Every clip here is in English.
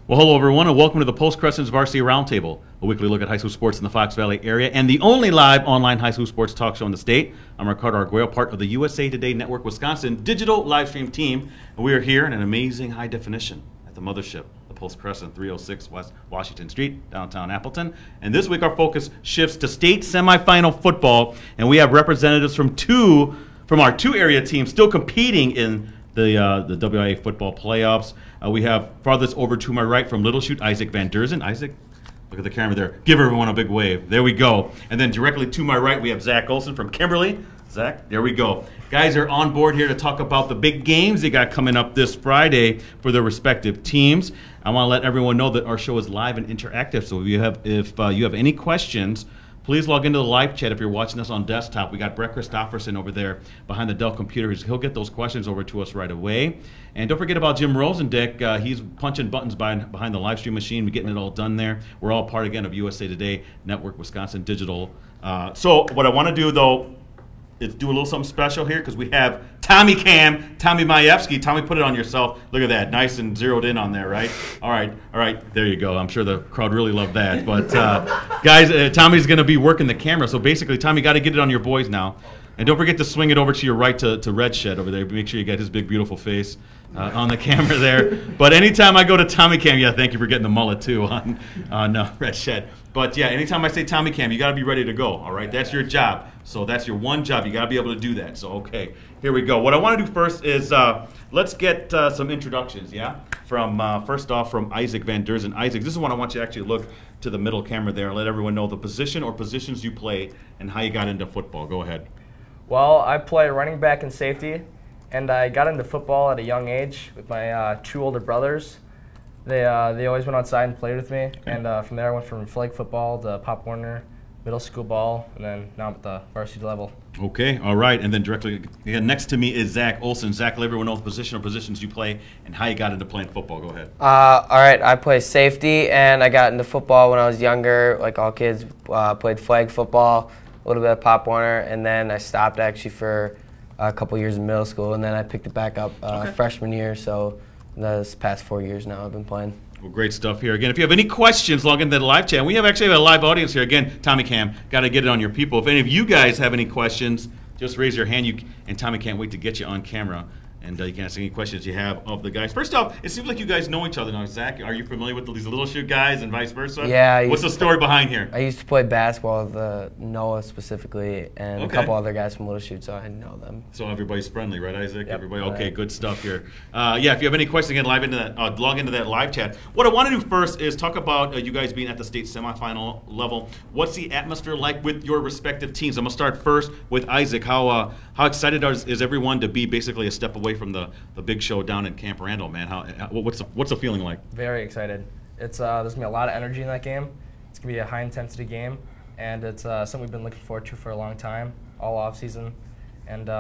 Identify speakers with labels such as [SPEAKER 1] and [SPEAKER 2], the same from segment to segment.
[SPEAKER 1] Well, hello everyone, and welcome to the Post Crescent's Varsity Roundtable, a weekly look at high school sports in the Fox Valley area, and the only live online high school sports talk show in the state. I'm Ricardo Arguello, part of the USA Today Network Wisconsin digital live stream team, and we are here in an amazing high definition at the mothership, the Post Crescent, 306 West Washington Street, downtown Appleton. And this week our focus shifts to state semifinal football, and we have representatives from our two area teams still competing in the WIA football playoffs. We have farthest over to my right from Little Chute, Isaac Van Deurzen. Isaac, look at the camera there. Give everyone a big wave. There we go. And then directly to my right, we have Zach Olson from Kimberly. Zach, there we go. Guys are on board here to talk about the big games they got coming up this Friday for their respective teams. I want to let everyone know that our show is live and interactive. So if you have any questions, please log into the live chat if you're watching us on desktop. We got Brett Christopherson over there behind the Dell computers. He'll get those questions over to us right away. And don't forget about Jim Rosendick. He's punching buttons behind the live stream machine. We're getting it all done there. We're all part, again, of USA Today Network Wisconsin Digital. So what I want to do, though, is do a little something special here because we have Tommy Majewski. Tommy, put it on yourself. Look at that. Nice and zeroed in on there, right? All right. There you go. I'm sure the crowd really loved that. But, guys, Tommy's going to be working the camera. So basically, Tommy, got to get it on your boys now. And don't forget to swing it over to your right to Red Shed over there. Make sure you get his big, beautiful face on the camera there. But anytime I go to Tommy Cam, yeah, thank you for getting the mullet, too, on Red Shed. But, yeah, anytime I say Tommy Cam, you got to be ready to go, all right? That's your job. So that's your one job. You got to be able to do that. So, okay, here we go. What I want to do first is let's get some introductions, yeah? First off, from Isaac Van Deurzen. Isaac, this is what I want you to actually look to the middle camera there and let everyone know the position or positions you play and how you got into football. Go ahead.
[SPEAKER 2] Well, I play running back and safety, and I got into football at a young age with my two older brothers. They always went outside and played with me, okay. And from there I went from flag football to Pop Warner, middle school ball, and then now I'm at the varsity level. Okay,
[SPEAKER 1] all right, and then directly next to me is Zach Olson. Zach, let everyone know the position or positions you play and how you got into playing football. Go ahead.
[SPEAKER 3] All right, I play safety, and I got into football when I was younger. Like all kids, played flag football, a little bit of Pop Warner, and then I stopped actually for a couple years in middle school, and then I picked it back up freshman year. So this past 4 years now I've been playing.
[SPEAKER 1] Well, great stuff here. Again, if you have any questions, log into the live chat. We actually have a live audience here. Again, Tommy Cam, got to get it on your people. If any of you guys have any questions, just raise your hand. And Tommy can't wait to get you on camera. And you can ask any questions you have of the guys. First off, it seems like you guys know each other now. Zach, are you familiar with these Little Chute guys and vice versa?
[SPEAKER 3] Yeah.
[SPEAKER 1] What's the story behind here?
[SPEAKER 3] I used to play basketball with Noah specifically and a couple other guys from Little Chute, so I know them.
[SPEAKER 1] So everybody's friendly, right, Isaac?
[SPEAKER 3] Yep.
[SPEAKER 1] Everybody, okay, good stuff here. Yeah, if you have any questions, again, log into that live chat. What I want to do first is talk about you guys being at the state semifinal level. What's the atmosphere like with your respective teams? I'm going to start first with Isaac. How excited is everyone to be basically a step away from the big show down in Camp Randall, man? What's the feeling like?
[SPEAKER 2] Very excited. It's there's gonna be a lot of energy in that game. It's gonna be a high intensity game, and it's something we've been looking forward to for a long time, all off season, and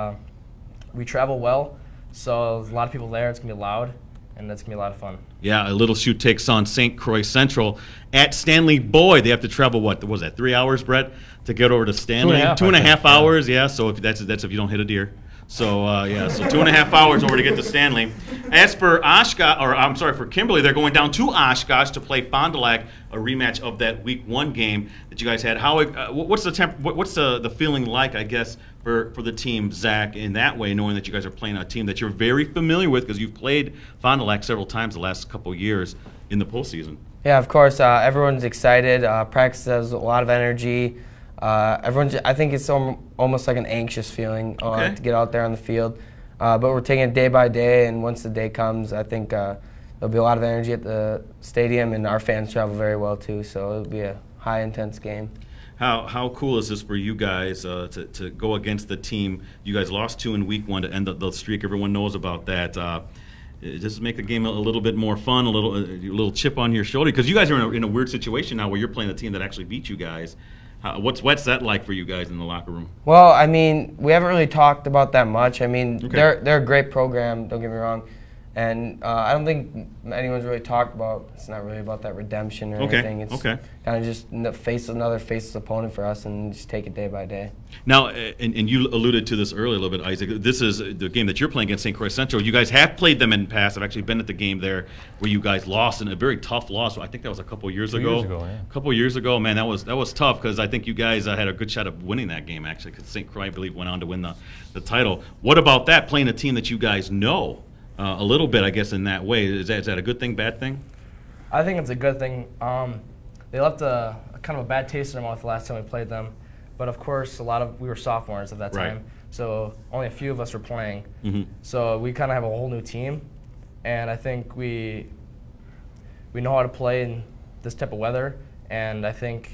[SPEAKER 2] we travel well, so there's a lot of people there. It's gonna be loud, and it's gonna be a lot of fun. Yeah,
[SPEAKER 1] a Little Chute takes on St. Croix Central at Stanley Boyd. They have to travel what was that? 3 hours, Brett, to get over to Stanley. 2.5 hours. Yeah. So if that's if you don't hit a deer. So, so 2.5 hours over to get to Stanley. As for for Kimberly, they're going down to Oshkosh to play Fond du Lac, a rematch of that Week 1 game that you guys had. What's the feeling like, I guess, for the team, Zach, in that way, knowing that you guys are playing a team that you're very familiar with because you've played Fond du Lac several times the last couple of years in the postseason?
[SPEAKER 3] Yeah, of course. Everyone's excited. Practice has a lot of energy. I think it's almost like an anxious feeling to get out there on the field, but we're taking it day by day, and once the day comes, I think there'll be a lot of energy at the stadium, and our fans travel very well too, so it'll be a high intense game.
[SPEAKER 1] How cool is this for you guys to go against the team? You guys lost 2 in Week 1 to end the streak. Everyone knows about that. Just make the game a little bit more fun, a little chip on your shoulder, because you guys are in a weird situation now where you're playing the team that actually beat you guys. What's that like for you guys in the locker room?
[SPEAKER 3] Well, I mean, we haven't really talked about that much. I mean, they're a great program. Don't get me wrong. And I don't think anyone's really talked about. It's not really about that redemption or anything. It's kind of just face another faceless opponent for us, and just take it day by day.
[SPEAKER 1] Now, and you alluded to this earlier a little bit, Isaac. This is the game that you're playing against St. Croix Central. You guys have played them in the past. I've actually been at the game there where you guys lost in a very tough loss. I think that was a couple years ago. A couple years ago, man, that was tough because I think you guys had a good shot of winning that game actually, because St. Croix, I believe, went on to win the title. What about that, playing a team that you guys know a little bit, I guess, in that way? Is that a good thing, bad thing?
[SPEAKER 2] I think it's a good thing. They left a kind of a bad taste in their mouth the last time we played them. But of course, we were sophomores at that time, so only a few of us were playing. So we kind of have a whole new team, and I think we know how to play in this type of weather. And I think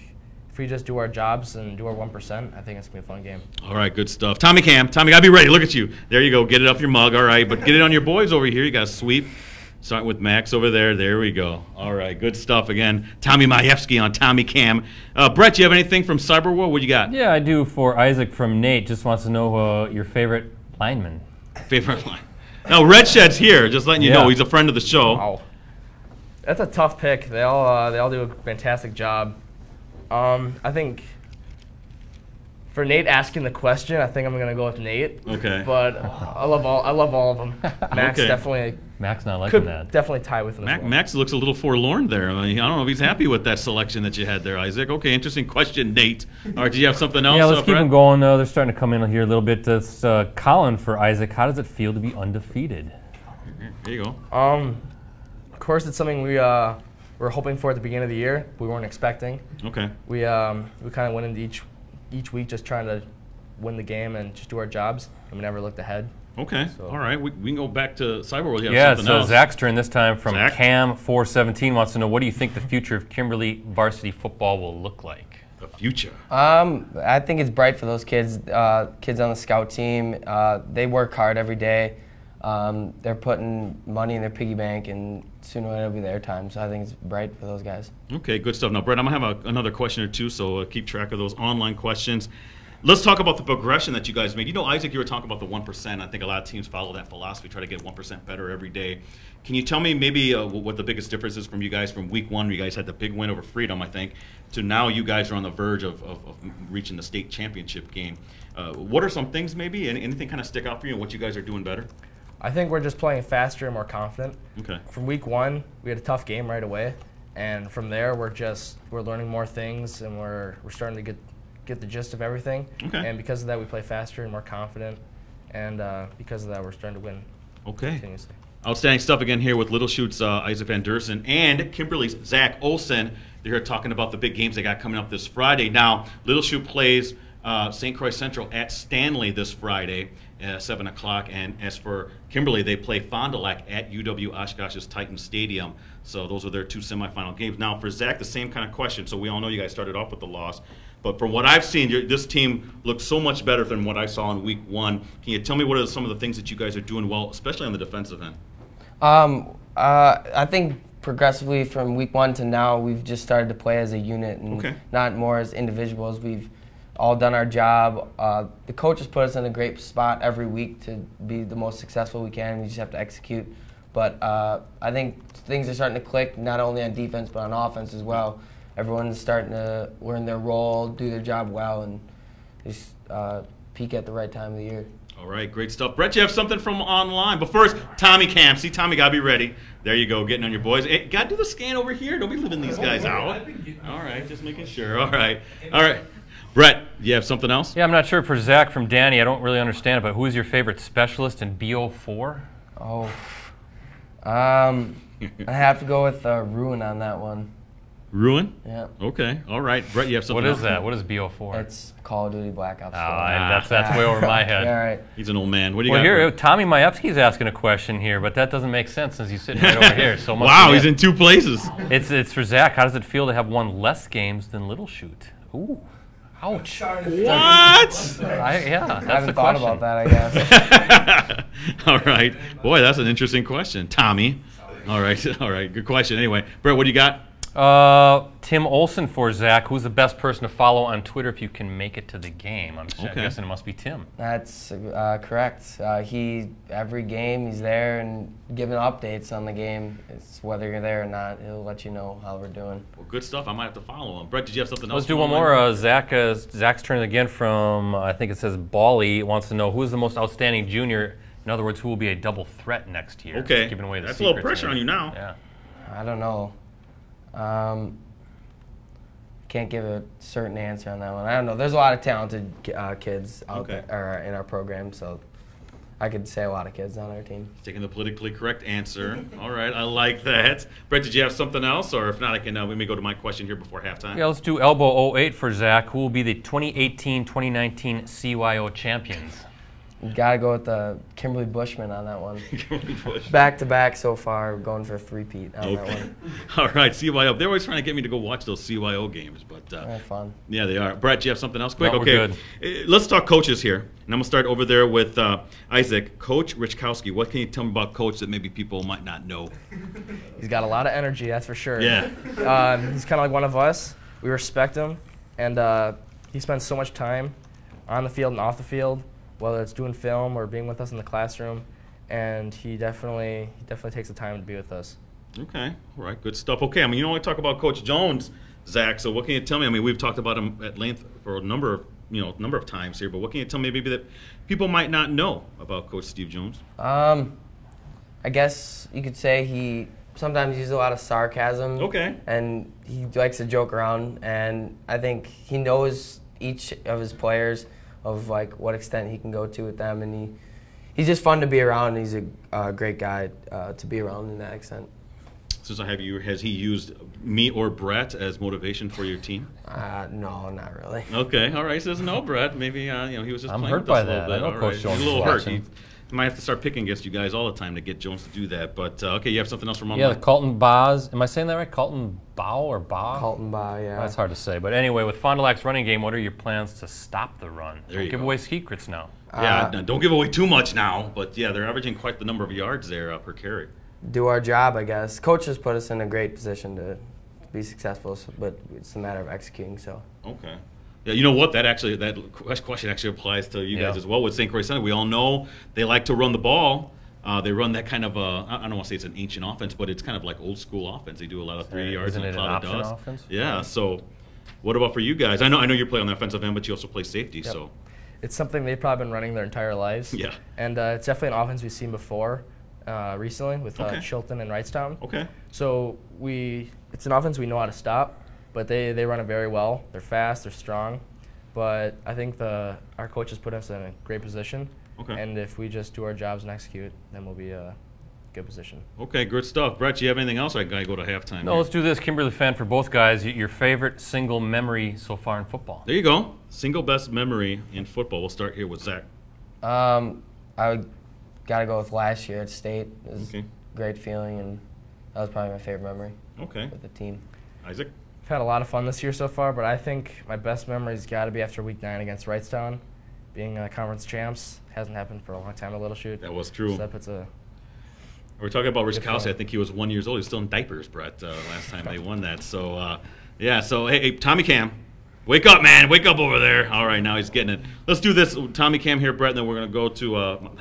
[SPEAKER 2] if we just do our jobs and do our 1%, I think it's gonna be a fun game. All
[SPEAKER 1] right, good stuff. Tommy gotta be ready. Look at you. There you go. Get it up your mug. All right, but get it on your boys over here. You got to sweep. Starting with Max over there. There we go. All right, good stuff again. Tommy Majewski on Tommy Cam. Brett, you have anything from Cyberworld? What you got?
[SPEAKER 4] Yeah, I do. For Isaac from Nate, just wants to know your favorite lineman.
[SPEAKER 1] Favorite line. Now, Red Shed's here. Just letting you know, he's a friend of the show.
[SPEAKER 2] Wow. That's a tough pick. They all do a fantastic job. I think for Nate asking the question, I think I'm gonna go with Nate.
[SPEAKER 1] Okay.
[SPEAKER 2] But I love all of them. Max definitely.
[SPEAKER 4] Max not liking that.
[SPEAKER 2] Definitely tie with him.
[SPEAKER 1] Max looks a little forlorn there. I don't know if he's happy with that selection that you had there, Isaac. Okay, interesting question, Nate. All right, do you have something else?
[SPEAKER 4] Yeah, let's keep them going. They're starting to come in here a little bit. It's Colin for Isaac. How does it feel to be undefeated?
[SPEAKER 1] There you go.
[SPEAKER 2] Of course, it's something we were hoping for at the beginning of the year. We weren't expecting.
[SPEAKER 1] Okay.
[SPEAKER 2] We kind of went into each week just trying to win the game and just do our jobs, and we never looked ahead.
[SPEAKER 1] Okay. So. All right. We can go back to Cyberworld.
[SPEAKER 4] Yeah, so Zach's turn this time from Cam417 wants to know, what do you think the future of Kimberly varsity football will look like?
[SPEAKER 1] The future?
[SPEAKER 3] I think it's bright for those kids. Kids on the scout team, they work hard every day. They're putting money in their piggy bank, and sooner or later it'll be their time. So I think it's bright for those guys.
[SPEAKER 1] Okay, good stuff. Now, Brett, I'm going to have another question or two, so keep track of those online questions. Let's talk about the progression that you guys made. You know, Isaac, you were talking about the 1%. I think a lot of teams follow that philosophy, try to get 1% better every day. Can you tell me maybe what the biggest difference is from you guys from week one? You guys had the big win over Freedom, I think, to now you guys are on the verge of reaching the state championship game. What are some things maybe? Anything kind of stick out for you and what you guys are doing better?
[SPEAKER 2] I think we're just playing faster and more confident.
[SPEAKER 1] Okay.
[SPEAKER 2] From week one, we had a tough game right away, and from there we're learning more things, and we're starting to get the gist of everything.
[SPEAKER 1] Okay.
[SPEAKER 2] And because of that, we play faster and more confident, and because of that, we're starting to win.
[SPEAKER 1] Okay.
[SPEAKER 2] Continuously.
[SPEAKER 1] Outstanding stuff again here with Little Chute's Isaac Van Deurzen and Kimberly's Zach Olson. They're here talking about the big games they got coming up this Friday. Now, Little Chute plays St. Croix Central at Stanley this Friday at 7 o'clock. And as for Kimberly, they play Fond du Lac at UW Oshkosh's Titan Stadium. So those are their two semifinal games. Now, for Zach, the same kind of question. So we all know you guys started off with the loss. But from what I've seen, this team looks so much better than what I saw in week one. Can you tell me what are some of the things that you guys are doing well, especially on the defensive end?
[SPEAKER 3] I think progressively from week one to now, we've just started to play as a unit and not more as individuals. We've all done our job. The coaches put us in a great spot every week to be the most successful we can. We just have to execute. But I think things are starting to click, not only on defense but on offense as well. Everyone's starting to learn their role, do their job well, and just peak at the right time of the year.
[SPEAKER 1] All right, great stuff. Brett, you have something from online. But first, Tommy Cam. See, Tommy, got to be ready. There you go, getting on your boys. Hey, got to do the scan over here. Don't be leaving these guys out. All right, just making sure. All right. All right. Brett, you have something else?
[SPEAKER 4] Yeah, I'm not sure for Zach from Danny. I don't really understand it, but who is your favorite specialist in BO4?
[SPEAKER 3] Oh, I have to go with Ruin on that one.
[SPEAKER 1] Ruin?
[SPEAKER 3] Yeah.
[SPEAKER 1] Okay. All right. Brett, you have something else?
[SPEAKER 4] What is that? What is BO4?
[SPEAKER 3] It's Call of Duty Black Ops 4.
[SPEAKER 4] That's way over my head.
[SPEAKER 3] All right.
[SPEAKER 1] He's an old man. What do you
[SPEAKER 4] got?
[SPEAKER 1] Well,
[SPEAKER 4] here, Tommy Majewski's asking a question here, but that doesn't make sense since he's sitting right over here. So
[SPEAKER 1] wow, he's in two places.
[SPEAKER 4] It's for Zach. How does it feel to have won less games than Little Chute? Ooh. Ouch.
[SPEAKER 1] What?
[SPEAKER 3] I haven't thought about that, I guess.
[SPEAKER 1] All right. Boy, that's an interesting question. Tommy. All right. All right. Good question. Anyway, Brett, what do you got?
[SPEAKER 4] Tim Olson for Zach. Who's the best person to follow on Twitter if you can make it to the game? I'm guessing it must be Tim.
[SPEAKER 3] That's correct. Every game he's there and giving updates on the game. It's whether you're there or not, he'll let you know how we're doing.
[SPEAKER 1] Well, good stuff. I might have to follow him. Brett, did you have something else?
[SPEAKER 4] Let's do one more. Zach's turn again from, I think it says Bali, wants to know who is the most outstanding junior. In other words, who will be a double threat next year?
[SPEAKER 1] Okay.
[SPEAKER 4] Giving away the
[SPEAKER 1] That's a little pressure on you now.
[SPEAKER 4] Yeah.
[SPEAKER 3] I don't know. Can't give a certain answer on that one. I don't know. There's a lot of talented kids out there or in our program, so I could say a lot of kids on our team.
[SPEAKER 1] Taking the politically correct answer. All right, I like that. Brett, did you have something else? Or if not, I can let me go to my question here before halftime.
[SPEAKER 4] Yeah, let's do Elbow 08 for Zach. Who will be the 2018-2019 CYO champions?
[SPEAKER 3] You gotta go with the Kimberly Bushman on that one.
[SPEAKER 1] Kimberly Bushman.
[SPEAKER 3] Back to back so far, going for a three-peat on that one.
[SPEAKER 1] All right, CYO. They're always trying to get me to go watch those CYO games, but
[SPEAKER 3] they're fun.
[SPEAKER 1] Yeah, they are. Brett, do you have something else quick?
[SPEAKER 4] No,
[SPEAKER 1] okay.
[SPEAKER 4] we're good.
[SPEAKER 1] Let's talk coaches here. And I'm gonna start over there with Isaac. Coach Richkowski. What can you tell me about Coach that maybe people might not know?
[SPEAKER 2] He's got a lot of energy, that's for sure.
[SPEAKER 1] Yeah.
[SPEAKER 2] He's kind of like one of us. We respect him, and he spends so much time on the field and off the field, whether it's doing film or being with us in the classroom, and he definitely takes the time to be with us.
[SPEAKER 1] Okay, all right, good stuff. Okay, I mean, you know, I talk about Coach Jones, Zach. So what can you tell me? I mean, we've talked about him at length for a number of times here. But what can you tell me maybe that people might not know about Coach Steve Jones?
[SPEAKER 3] I guess you could say he sometimes uses a lot of sarcasm.
[SPEAKER 1] Okay.
[SPEAKER 3] And he likes to joke around, and I think he knows each of his players of like what extent he can go to with them, and he's just fun to be around. And he's a great guy to be around in that extent.
[SPEAKER 1] Since I have you, has he used me or Brett as motivation for your team?
[SPEAKER 3] No, not really.
[SPEAKER 1] Okay, all right. He says no, Brett. Maybe he was just
[SPEAKER 4] I'm
[SPEAKER 1] playing
[SPEAKER 4] hurt
[SPEAKER 1] with
[SPEAKER 4] by
[SPEAKER 1] us a little
[SPEAKER 4] that.
[SPEAKER 1] bit.
[SPEAKER 4] I know
[SPEAKER 1] All
[SPEAKER 4] Coach
[SPEAKER 1] right.
[SPEAKER 4] Jones
[SPEAKER 1] He's a little
[SPEAKER 4] is
[SPEAKER 1] hurt.
[SPEAKER 4] watching.
[SPEAKER 1] He might have to start picking against you guys all the time to get Jones to do that. But okay, you have something else from online?
[SPEAKER 4] Yeah, the Colton Boz. Am I saying that right? Colton Bow or Ba?
[SPEAKER 3] Colton Ba, yeah.
[SPEAKER 4] That's hard to say. But anyway, with Fond du Lac's running game, what are your plans to stop the run?
[SPEAKER 1] There you
[SPEAKER 4] Give
[SPEAKER 1] go.
[SPEAKER 4] away secrets now.
[SPEAKER 1] Yeah, don't give away too much now. But yeah, they're averaging quite the number of yards there per carry.
[SPEAKER 3] Do our job, I guess. Coach has put us in a great position to be successful, but it's a matter of executing. So.
[SPEAKER 1] Okay. Yeah, you know what? That question actually applies to you guys as well with St. Croix Center. We all know they like to run the ball. They run that kind of I don't want to say it's an ancient offense, but it's kind of like old school offense. They do a lot of 3 yards
[SPEAKER 4] Isn't
[SPEAKER 1] and a
[SPEAKER 4] it an
[SPEAKER 1] cloud of
[SPEAKER 4] option
[SPEAKER 1] dust.
[SPEAKER 4] offense?
[SPEAKER 1] Yeah. So, what about for you guys? I know you play on the offensive end, but you also play safety.
[SPEAKER 2] Yep.
[SPEAKER 1] So.
[SPEAKER 2] It's something they've probably been running their entire lives.
[SPEAKER 1] Yeah.
[SPEAKER 2] And it's definitely an offense we've seen before recently with Chilton and Wrightstown.
[SPEAKER 1] Okay.
[SPEAKER 2] So it's an offense we know how to stop, but they run it very well. They're fast, they're strong, but I think our coaches put us in a great position.
[SPEAKER 1] Okay.
[SPEAKER 2] And if we just do our jobs and execute, then we'll be in a good position.
[SPEAKER 1] Okay, good stuff. Brett, do you have anything else? I gotta go to halftime.
[SPEAKER 4] No,
[SPEAKER 1] here.
[SPEAKER 4] let's do this. Kimberly fan for both guys. Your favorite single memory so far in football?
[SPEAKER 1] There you go. Single best memory in football. We'll start here with Zach.
[SPEAKER 3] I got to go with last year at state. It was
[SPEAKER 1] Okay.
[SPEAKER 3] a great feeling, and that was probably my favorite memory
[SPEAKER 1] Okay.
[SPEAKER 3] with the team.
[SPEAKER 1] Isaac.
[SPEAKER 2] I've had a lot of fun this year so far, but I think my best memory's got to be after Week 9 against Wrightstown. Being conference champs hasn't happened for a long time at Little Chute.
[SPEAKER 1] That was true.
[SPEAKER 2] So that puts a
[SPEAKER 1] We're talking about Rich Kelsey. I think he was 1 year old. He was still in diapers, Brett, last time they won that. So, yeah. So, hey, Tommy Cam, wake up, man. Wake up over there. All right, now he's getting it. Let's do this. Tommy Cam here, Brett, and then we're going to go to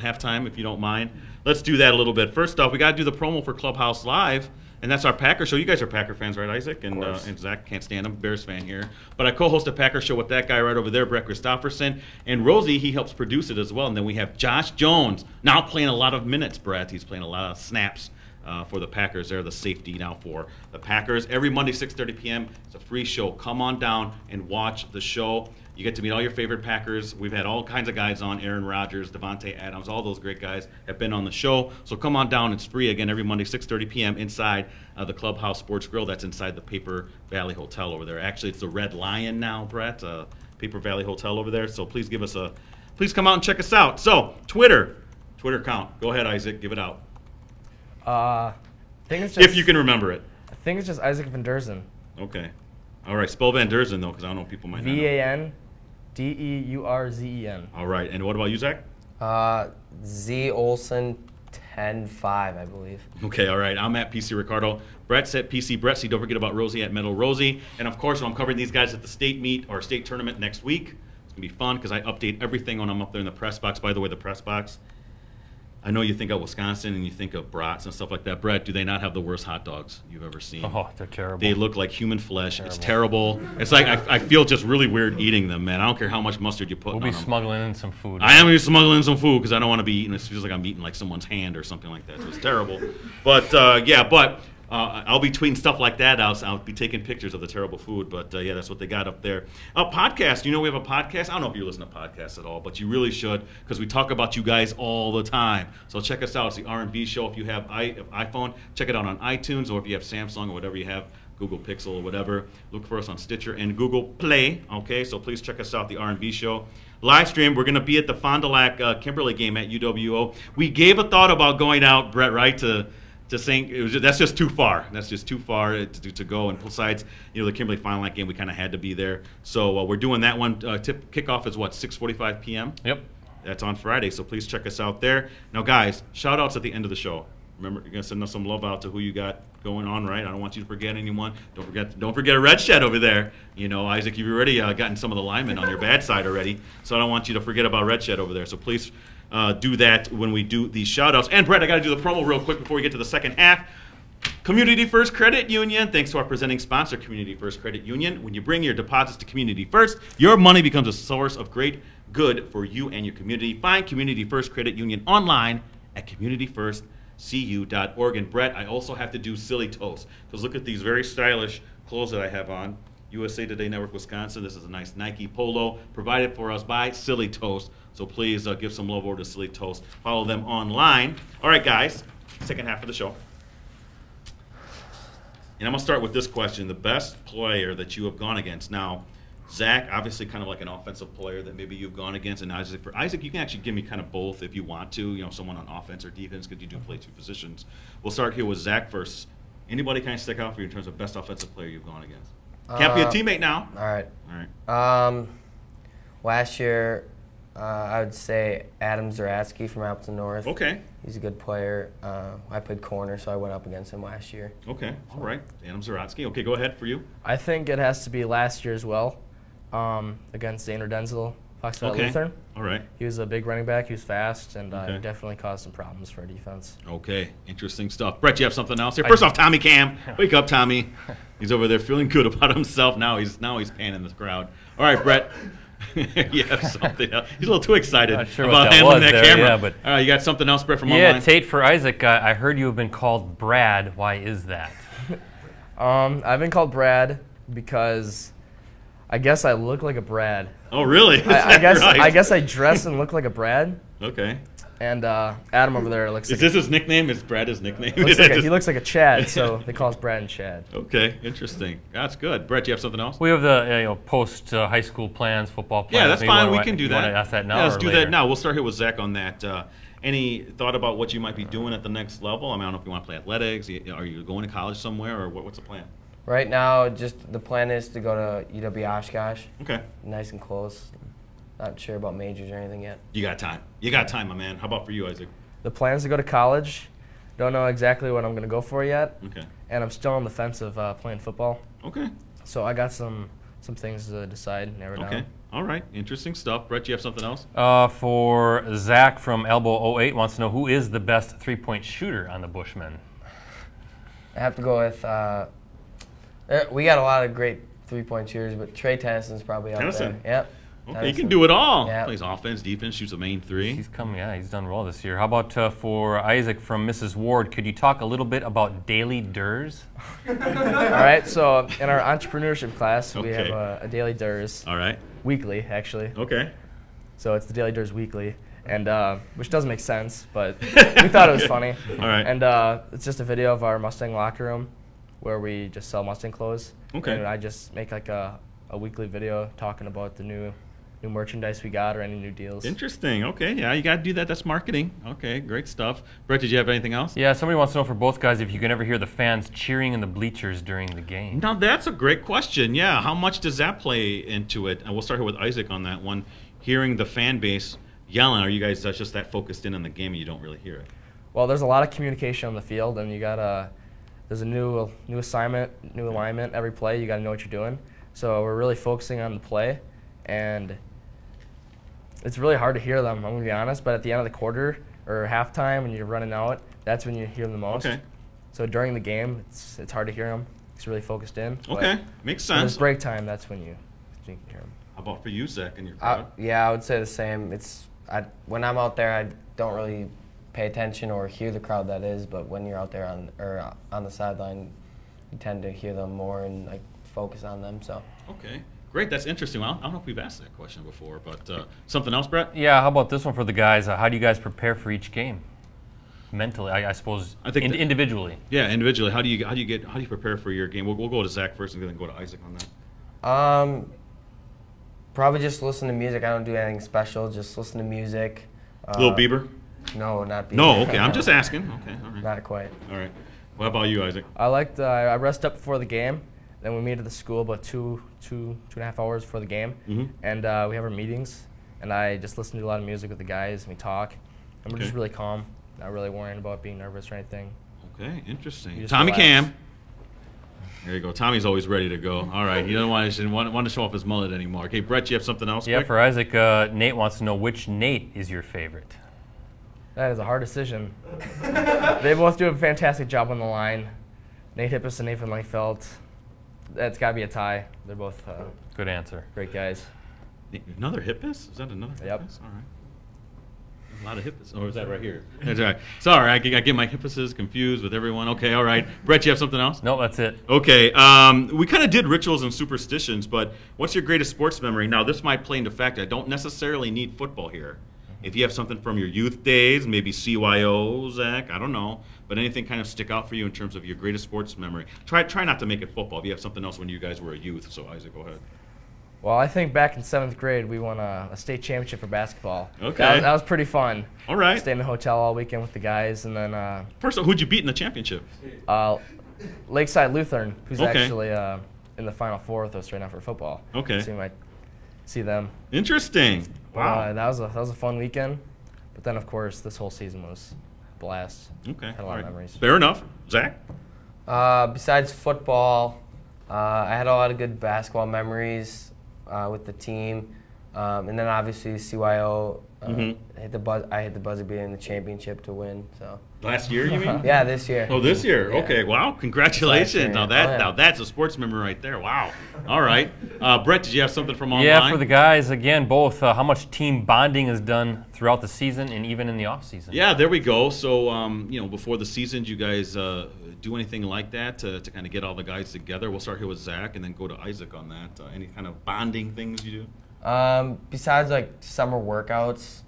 [SPEAKER 1] halftime, if you don't mind. Let's do that a little bit. First off, we got to do the promo for Clubhouse Live, and that's our Packer show. You guys are Packer fans, right, Isaac? And Zach can't stand him. Bears fan here. But I co-host a Packer show with that guy right over there, Brett Christopherson. And Rosie, he helps produce it as well. And then we have Josh Jones, now playing a lot of minutes, Brett. He's playing a lot of snaps for the Packers. They're the safety now for the Packers. Every Monday, 6:30 p.m. It's a free show. Come on down and watch the show. You get to meet all your favorite Packers. We've had all kinds of guys on. Aaron Rodgers, Devontae Adams, all those great guys have been on the show. So come on down. It's free again every Monday, 6:30 p.m. inside the Clubhouse Sports Grill. That's inside the Paper Valley Hotel over there. Actually, it's the Red Lion now, Brett. Paper Valley Hotel over there. So please please come out and check us out. So Twitter account. Go ahead, Isaac. Give it out.
[SPEAKER 2] I think it's just,
[SPEAKER 1] If you can remember it.
[SPEAKER 2] I think it's just Isaac Van Deurzen.
[SPEAKER 1] Okay. All right. Spell Van Deurzen, though, because I don't know if people might not know.
[SPEAKER 2] VANDEURZEN.
[SPEAKER 1] All right. And what about you, Zach?
[SPEAKER 3] Z Olson 10-5, I believe.
[SPEAKER 1] Okay, all right. I'm at PC Ricardo. Brett's at PC Brettsy. Don't forget about Rosie at Metal Rosie. And of course, I'm covering these guys at the state meet or state tournament next week. It's gonna be fun because I update everything when I'm up there in the press box. By the way, the press box. I know you think of Wisconsin and you think of brats and stuff like that. Brett, do they not have the worst hot dogs you've ever seen?
[SPEAKER 4] Oh, they're terrible.
[SPEAKER 1] They look like human flesh. It's terrible. It's like I feel just really weird eating them, man. I don't care how much mustard you put on them.
[SPEAKER 4] We'll be smuggling in some food.
[SPEAKER 1] I am going to be smuggling in some food because I don't want to be eating. It feels like I'm eating like someone's hand or something like that. So it's terrible. But I'll be tweeting stuff like that. I'll be taking pictures of the terrible food. But yeah, that's what they got up there. Podcast. You know we have a podcast. I don't know if you listen to podcasts at all, but you really should because we talk about you guys all the time. So check us out. It's the R&B Show. If you have iPhone, check it out on iTunes, or if you have Samsung or whatever you have, Google Pixel or whatever. Look for us on Stitcher and Google Play. Okay, so please check us out, the R&B Show. Live stream, we're going to be at the Fond du Lac Kimberly game at UWO. We gave a thought about going out, Brett, right, to St. That's just too far. That's just too far to go. And besides, the Kimberly Fond du Lac game, we kind of had to be there. So we're doing that one. Kickoff is what, 6:45 p.m.?
[SPEAKER 4] Yep.
[SPEAKER 1] That's on Friday, so please check us out there. Now, guys, shout-outs at the end of the show. Remember, you're going to send us some love out to who you got going on, right? I don't want you to forget anyone. Don't forget a red shed over there. Isaac, you've already gotten some of the linemen on your bad side already, so I don't want you to forget about red shed over there. So please do that when we do these shout-outs. And, Brett, I got to do the promo real quick before we get to the second half. Community First Credit Union, thanks to our presenting sponsor, Community First Credit Union. When you bring your deposits to Community First, your money becomes a source of great good for you and your community. Find Community First Credit Union online at communityfirstcu.org. And Brett, I also have to do silly toast because look at these very stylish clothes that I have on. USA Today Network Wisconsin. This is a nice Nike polo provided for us by Silly Toast. So please give some love over to Silly Toast. Follow them online. All right, guys, second half of the show. And I'm going to start with this question. The best player that you have gone against. Now, Zach, obviously kind of like an offensive player that maybe you've gone against. And Isaac, for Isaac, you can actually give me kind of both if you want to. Someone on offense or defense because you do play two positions. We'll start here with Zach first. Anybody kind of stick out for you in terms of best offensive player you've gone against? Can't be a teammate now.
[SPEAKER 3] All right.
[SPEAKER 1] All right.
[SPEAKER 3] Last year, I would say Adam Zaratsky from Appleton North.
[SPEAKER 1] Okay.
[SPEAKER 3] He's a good player. I played corner, so I went up against him last year.
[SPEAKER 1] Okay. All right. Adam Zaratsky. Okay, go ahead for you.
[SPEAKER 2] I think it has to be last year as well, against Zaner Denzel, Fox Valley Lutheran.
[SPEAKER 1] All right.
[SPEAKER 2] He was a big running back. He was fast, and he definitely caused some problems for our defense.
[SPEAKER 1] Okay. Interesting stuff. Brett, you have something else here? First off, Tommy Cam. Wake up, Tommy. He's over there feeling good about himself. Now he's panning the crowd. All right, Brett. You have something else. He's a little too excited about handling that camera.
[SPEAKER 4] Yeah, but
[SPEAKER 1] you got something else, Brett, from online?
[SPEAKER 4] Yeah, Tate, for Isaac, I heard you have been called Brad. Why is that?
[SPEAKER 2] I've been called Brad because I guess I look like a Brad.
[SPEAKER 1] Oh, really?
[SPEAKER 2] I guess I dress and look like a Brad.
[SPEAKER 1] Okay.
[SPEAKER 2] And Adam over there looks like...
[SPEAKER 1] Is this his nickname? Is Brad his nickname?
[SPEAKER 2] He looks like a Chad, so they call us Brad and Chad.
[SPEAKER 1] Okay, interesting. That's good. Brett, do you have something else?
[SPEAKER 4] We have the post-high school plans, football plans.
[SPEAKER 1] Yeah, that's fine. We can do that.
[SPEAKER 4] You want to ask that now
[SPEAKER 1] Yeah, let's
[SPEAKER 4] or
[SPEAKER 1] do
[SPEAKER 4] later?
[SPEAKER 1] that now. We'll start here with Zach on that. Any thought about what you might be doing at the next level? I mean, I don't know if you want to play athletics. Are you going to college somewhere, or what's the plan?
[SPEAKER 3] Right now, just the plan is to go to UW Oshkosh.
[SPEAKER 1] Okay.
[SPEAKER 3] Nice and close. Not sure about majors or anything yet.
[SPEAKER 1] You got time. You got time, my man. How about for you, Isaac?
[SPEAKER 2] The plan is to go to college. Don't know exactly what I'm going to go for yet.
[SPEAKER 1] Okay.
[SPEAKER 2] And I'm still on the fence of playing football.
[SPEAKER 1] Okay.
[SPEAKER 2] So I got some things to decide, narrow down.
[SPEAKER 1] Okay. All right. Interesting stuff. Brett, do you have something else?
[SPEAKER 4] For Zach from Elbow 08 wants to know who is the best three-point shooter on the Bushmen.
[SPEAKER 3] I have to go with we got a lot of great three-point shooters, but Trey Tennyson's probably up
[SPEAKER 1] Tennyson.
[SPEAKER 3] there. Yep.
[SPEAKER 1] Okay, he can do it all.
[SPEAKER 3] Yeah.
[SPEAKER 1] Plays offense, defense, shoots a main three.
[SPEAKER 4] He's done well this year. How about for Isaac from Mrs. Ward? Could you talk a little bit about daily Deurzen?
[SPEAKER 2] All right, so in our entrepreneurship class, we have a daily Deurzen.
[SPEAKER 1] All right.
[SPEAKER 2] Weekly, actually.
[SPEAKER 1] Okay.
[SPEAKER 2] So it's the daily Deurzen weekly, and which doesn't make sense, but we thought it was funny.
[SPEAKER 1] All right.
[SPEAKER 2] And it's just a video of our Mustang locker room where we just sell Mustang clothes.
[SPEAKER 1] Okay.
[SPEAKER 2] And I just make like a weekly video talking about the new merchandise we got or any new deals.
[SPEAKER 1] Interesting. Okay, yeah, you got to do that. That's marketing. Okay, great stuff. Brett, did you have anything else?
[SPEAKER 4] Yeah, somebody wants to know for both guys if you can ever hear the fans cheering in the bleachers during the game.
[SPEAKER 1] Now, that's a great question. Yeah, how much does that play into it? And we'll start here with Isaac on that one. Hearing the fan base yelling, are you guys just that focused in on the game and you don't really hear it?
[SPEAKER 2] Well, there's a lot of communication on the field, and you got there's a new assignment, new alignment every play. You got to know what you're doing. So we're really focusing on the play, and it's really hard to hear them. I'm gonna be honest, but at the end of the quarter or halftime, when you're running out, that's when you hear them the most.
[SPEAKER 1] Okay.
[SPEAKER 2] So during the game, it's hard to hear them. It's really focused in.
[SPEAKER 1] Okay, makes
[SPEAKER 2] When
[SPEAKER 1] sense.
[SPEAKER 2] it's break time, that's when you can hear them.
[SPEAKER 1] How about for you, Zach, and your crowd?
[SPEAKER 3] Yeah, I would say the same. When I'm out there, I don't really pay attention or hear the crowd, that is, but when you're out there on the sideline, you tend to hear them more and like focus on them. So.
[SPEAKER 1] Okay, great. That's interesting. Well, I don't know if we've asked that question before, but something else, Brett?
[SPEAKER 4] Yeah, how about this one for the guys? How do you guys prepare for each game? Mentally, I suppose.
[SPEAKER 1] I think
[SPEAKER 4] individually.
[SPEAKER 1] Yeah, individually. How do you prepare for your game? We'll go to Zach first and then go to Isaac on that.
[SPEAKER 3] Probably just listen to music. I don't do anything special. Just listen to music.
[SPEAKER 1] Little Bieber?
[SPEAKER 3] No, not Bieber.
[SPEAKER 1] No, okay. I'm just asking. Okay, all right.
[SPEAKER 3] Not quite.
[SPEAKER 1] All right. What about you, Isaac?
[SPEAKER 2] I rest up before the game. Then we meet at the school about two and a half hours before the game, and we have our meetings. And I just listen to a lot of music with the guys, and we talk. And we're just really calm, not really worrying about being nervous or anything.
[SPEAKER 1] Okay, interesting.
[SPEAKER 2] just
[SPEAKER 1] Tommy
[SPEAKER 2] relax.
[SPEAKER 1] Cam. There you go. Tommy's always ready to go. All right. He doesn't want to show off his mullet anymore. Okay, Brett, you have something else?
[SPEAKER 4] Yeah,
[SPEAKER 1] quick?
[SPEAKER 4] for Isaac, Nate wants to know which Nate is your favorite.
[SPEAKER 2] That is a hard decision. They both do a fantastic job on the line. Nate Hippis and Nathan Langfeld. That's got to be a tie. They're both
[SPEAKER 4] Good answer.
[SPEAKER 2] great guys.
[SPEAKER 1] Another Hippis? Is that another
[SPEAKER 2] Yep.
[SPEAKER 1] Hippis? All right. A lot of Hippis. Or is that right here? That's right. Sorry, I get my Hippises confused with everyone. Okay, all right. Brett, you have something else?
[SPEAKER 4] No, that's it.
[SPEAKER 1] Okay, we kind of did rituals and superstitions, but what's your greatest sports memory? Now, this might play into fact. I don't necessarily need football here. If you have something from your youth days, maybe CYO, Zach, I don't know, but anything kind of stick out for you in terms of your greatest sports memory. Try not to make it football. If you have something else when you guys were a youth, so Isaac, go ahead.
[SPEAKER 2] Well, I think back in 7th grade, we won a state championship for basketball.
[SPEAKER 1] Okay.
[SPEAKER 2] That was pretty fun.
[SPEAKER 1] All right.
[SPEAKER 2] Stayed in the hotel all weekend with the guys, and then
[SPEAKER 1] First of all, who'd you beat in the championship?
[SPEAKER 2] Lakeside Lutheran, who's
[SPEAKER 1] Okay.
[SPEAKER 2] actually in the Final Four with us right now for football.
[SPEAKER 1] Okay.
[SPEAKER 2] So you might see them.
[SPEAKER 1] Interesting. Wow.
[SPEAKER 2] That was a fun weekend. But then, of course, this whole season was a blast.
[SPEAKER 1] Okay.
[SPEAKER 2] Had a
[SPEAKER 1] all
[SPEAKER 2] lot
[SPEAKER 1] right.
[SPEAKER 2] of memories.
[SPEAKER 1] Fair enough. Zach?
[SPEAKER 3] Besides football, I had a lot of good basketball memories with the team, and then obviously CYO. I hit the buzzer beater in the championship to win. So
[SPEAKER 1] Last year, you mean?
[SPEAKER 3] yeah, this year.
[SPEAKER 1] Oh, this year.
[SPEAKER 3] Yeah.
[SPEAKER 1] Okay. Wow. Congratulations.
[SPEAKER 3] Last year,
[SPEAKER 1] Now
[SPEAKER 3] yeah.
[SPEAKER 1] now that's a sports memory right there. Wow. All right. Brett, did you have something from online?
[SPEAKER 4] Yeah, for the guys, again, both how much team bonding is done throughout the season and even in the off season.
[SPEAKER 1] Yeah, there we go. So, before the season, do you guys do anything like that to kind of get all the guys together? We'll start here with Zach and then go to Isaac on that. Any kind of bonding things you do?
[SPEAKER 3] Besides like summer workouts,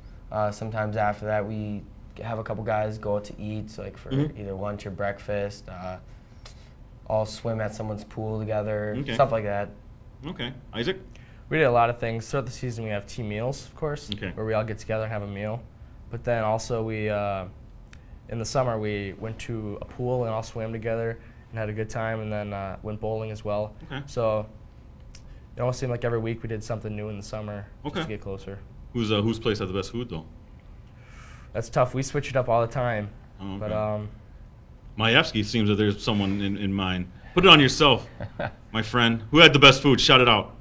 [SPEAKER 3] sometimes after that we have a couple guys go out to eat, so like for either lunch or breakfast. All swim at someone's pool together, stuff like that.
[SPEAKER 1] Okay. Isaac?
[SPEAKER 2] We did a lot of things. Throughout the season, we have team meals, of course,
[SPEAKER 1] Okay.
[SPEAKER 2] where we all get together and have a meal. But then also we, in the summer, we went to a pool and all swam together and had a good time, and then went bowling as well.
[SPEAKER 1] Okay.
[SPEAKER 2] So it almost seemed like every week we did something new in the summer just
[SPEAKER 1] Okay.
[SPEAKER 2] to get closer.
[SPEAKER 1] Whose place had the best food, though?
[SPEAKER 2] That's tough. We switch it up all the time.
[SPEAKER 1] Oh, okay.
[SPEAKER 2] But
[SPEAKER 1] Majewski seems that there's someone in mind. Put it on yourself, my friend. Who had the best food? Shout it out.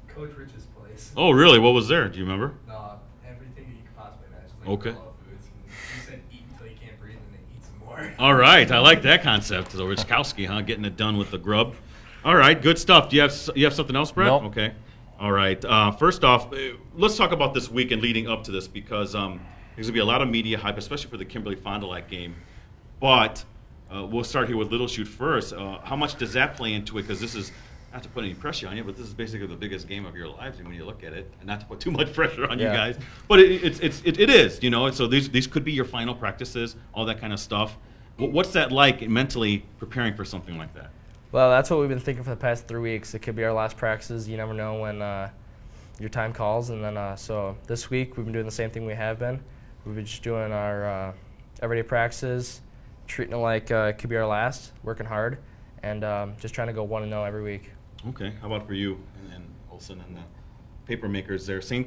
[SPEAKER 5] Coach Rich's place.
[SPEAKER 1] Oh, really? What was there? Do you remember?
[SPEAKER 5] No, everything you could possibly imagine.
[SPEAKER 1] Okay.
[SPEAKER 5] All foods. He said eat until you can't breathe and then eat some more.
[SPEAKER 1] All right. I like that concept. So Richkowski, huh? Getting it done with the grub. All right. Good stuff. Do you have something else, Brett?
[SPEAKER 4] Nope.
[SPEAKER 1] Okay. All right. First off, let's talk about this weekend leading up to this because there's going to be a lot of media hype, especially for the Kimberly Fond du Lac game. But we'll start here with Little Chute first. How much does that play into it? Because this is, not to put any pressure on you, but this is basically the biggest game of your lives when you look at it. And not to put too much pressure on you
[SPEAKER 2] Yeah.
[SPEAKER 1] guys. But it is, you know. So these could be your final practices, all that kind of stuff. What's that like mentally preparing for something like that?
[SPEAKER 2] well, that's what we've been thinking for the past 3 weeks. It could be our last practices. You never know when your time calls. And then so this week we've been doing the same thing we have been. We've been just doing our everyday practices, treating it like it could be our last, working hard, and just trying to go 1-0 every week.
[SPEAKER 1] Okay. How about for you and Olson and the paper makers there? Same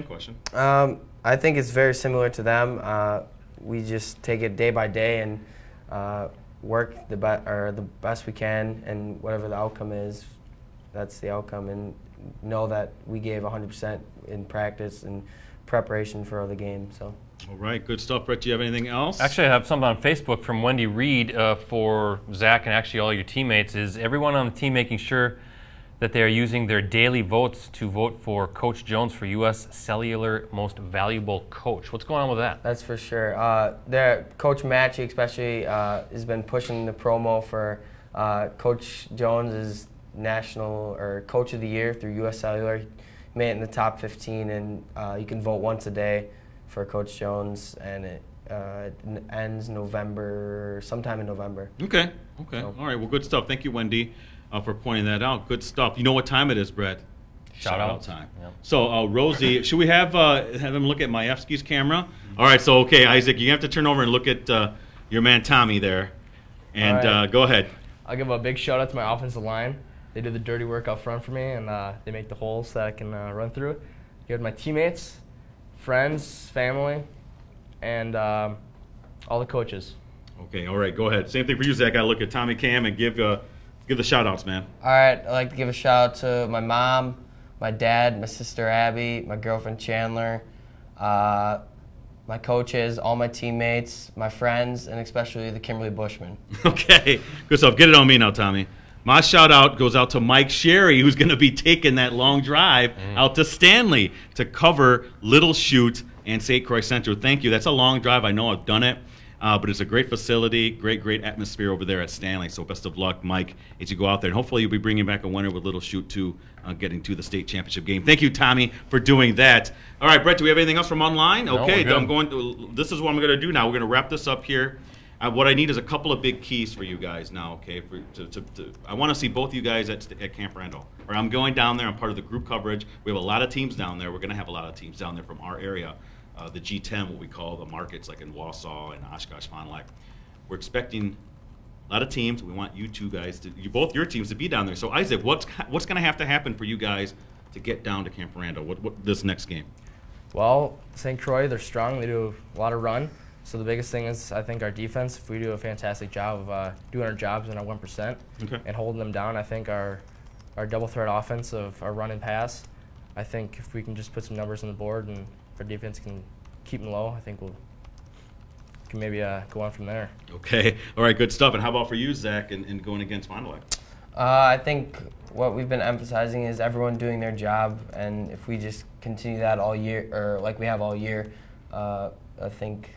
[SPEAKER 1] question.
[SPEAKER 3] I think it's very similar to them. we just take it day by day and work the best we can, and whatever the outcome is, that's the outcome, and know that we gave 100% in practice and preparation for the game. So.
[SPEAKER 1] All right, good stuff. Brett, do you have anything else?
[SPEAKER 4] Actually, I have something on Facebook from Wendy Reed for Zach and actually all your teammates. Is everyone on the team making sure that they are using their daily votes to vote for Coach Jones for U.S. Cellular Most Valuable Coach? What's going on with that?
[SPEAKER 3] That's for sure. Coach Matchy especially has been pushing the promo for Coach Jones is National or Coach of the Year through U.S. Cellular. He made it in the top 15, and you can vote once a day for Coach Jones, and it ends sometime in November.
[SPEAKER 1] Okay. So. All right, well, good stuff. Thank you, Wendy, for pointing that out. Good stuff. You know what time it is, Brett? Shout out time. Yep. So, Rosie, should we have them look at Majewski's camera? All right, so, okay, Isaac, you have to turn over and look at your man Tommy there. And
[SPEAKER 2] right.
[SPEAKER 1] Go ahead.
[SPEAKER 2] I'll give a big shout out to my offensive line. They do the dirty work out front for me, and they make the holes that I can run through. Give my teammates, friends, family, and all the coaches.
[SPEAKER 1] Okay, all right, go ahead. Same thing for you, Zach. I gotta look at Tommy Cam and give the shout outs, man.
[SPEAKER 3] All right, I'd like to give a shout out to my mom, my dad, my sister Abby, my girlfriend Chandler, my coaches, all my teammates, my friends, and especially the Kimberly Bushmen.
[SPEAKER 1] Okay, good stuff. Get it on me now, Tommy. My shout out goes out to Mike Sherry, who's going to be taking that long drive out to Stanley to cover Little Chute and St. Croix Central. Thank you. That's a long drive. I know I've done it, but it's a great facility, great atmosphere over there at Stanley. So best of luck, Mike, as you go out there. And hopefully you'll be bringing back a winner with Little Chute too, getting to the state championship game. Thank you, Tommy, for doing that. All right, Brett, do we have anything else from online?
[SPEAKER 4] No,
[SPEAKER 1] okay, this is what I'm going to do now. We're going to wrap this up here. What I need is a couple of big keys for you guys now, okay? I want to see both you guys at Camp Randall. Or I'm going down there. I'm part of the group coverage. We have a lot of teams down there. We're going to have a lot of teams down there from our area, the G10, what we call the markets, like in Wausau and Oshkosh, Fond du Lac. We're expecting a lot of teams. We want you two guys, both your teams, to be down there. So, Isaac, what's going to have to happen for you guys to get down to Camp Randall? What this next game?
[SPEAKER 2] Well, St. Croix, they're strong. They do a lot of run. So the biggest thing is, I think, our defense. If we do a fantastic job of doing our jobs in our 1% and holding them down, I think our double threat offense of our run and pass, I think if we can just put some numbers on the board and our defense can keep them low, I think we can maybe go on from there. Okay.
[SPEAKER 1] All right, good stuff. And how about for you, Zach, and going against Fond du Lac?
[SPEAKER 3] I think what we've been emphasizing is everyone doing their job, and if we just continue that all year, or like we have all year, I think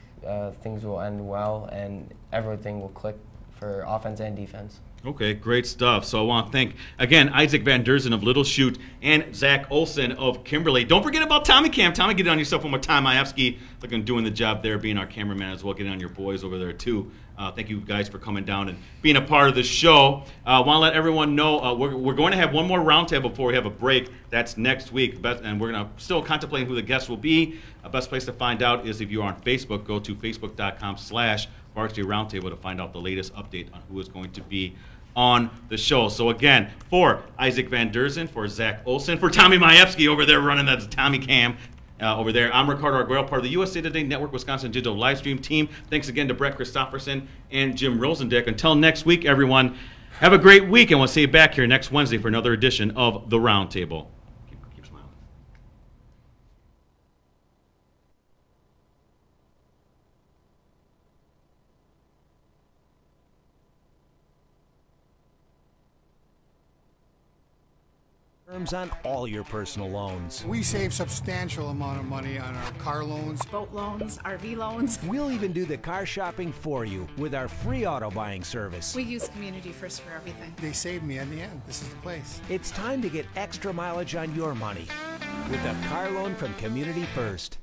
[SPEAKER 3] things will end well and everything will click for offense and defense.
[SPEAKER 1] Okay, great stuff. So I want to thank, again, Isaac Van Deurzen of Little Chute and Zach Olson of Kimberly. Don't forget about Tommy Cam. Tommy, get it on yourself one more time. Majewski, looking doing the job there, being our cameraman as well. Get it on your boys over there, too. Thank you guys for coming down and being a part of the show. I want to let everyone know we're going to have one more roundtable before we have a break. That's next week, and we're going to still contemplate who the guests will be. Best place to find out is if you're on Facebook, go to facebook.com/Varsity Roundtable to find out the latest update on who is going to be on the show. So again, for Isaac Van Deurzen, for Zach Olson, for Tommy Majewski over there running that Tommy Cam over there, I'm Ricardo Arguello, part of the USA Today Network Wisconsin Digital Livestream team. Thanks again to Brett Christopherson and Jim Rosendick. Until next week, everyone, have a great week, and we'll see you back here next Wednesday for another edition of The Roundtable. Keep smiling.
[SPEAKER 6] Terms on all your personal loans.
[SPEAKER 7] We save substantial amount of money on our car loans,
[SPEAKER 8] boat loans, RV loans.
[SPEAKER 6] We'll even do the car shopping for you with our free auto buying service.
[SPEAKER 8] We use Community First for everything.
[SPEAKER 7] They saved me in the end. This is the place.
[SPEAKER 6] It's time to get extra mileage on your money with a car loan from Community First.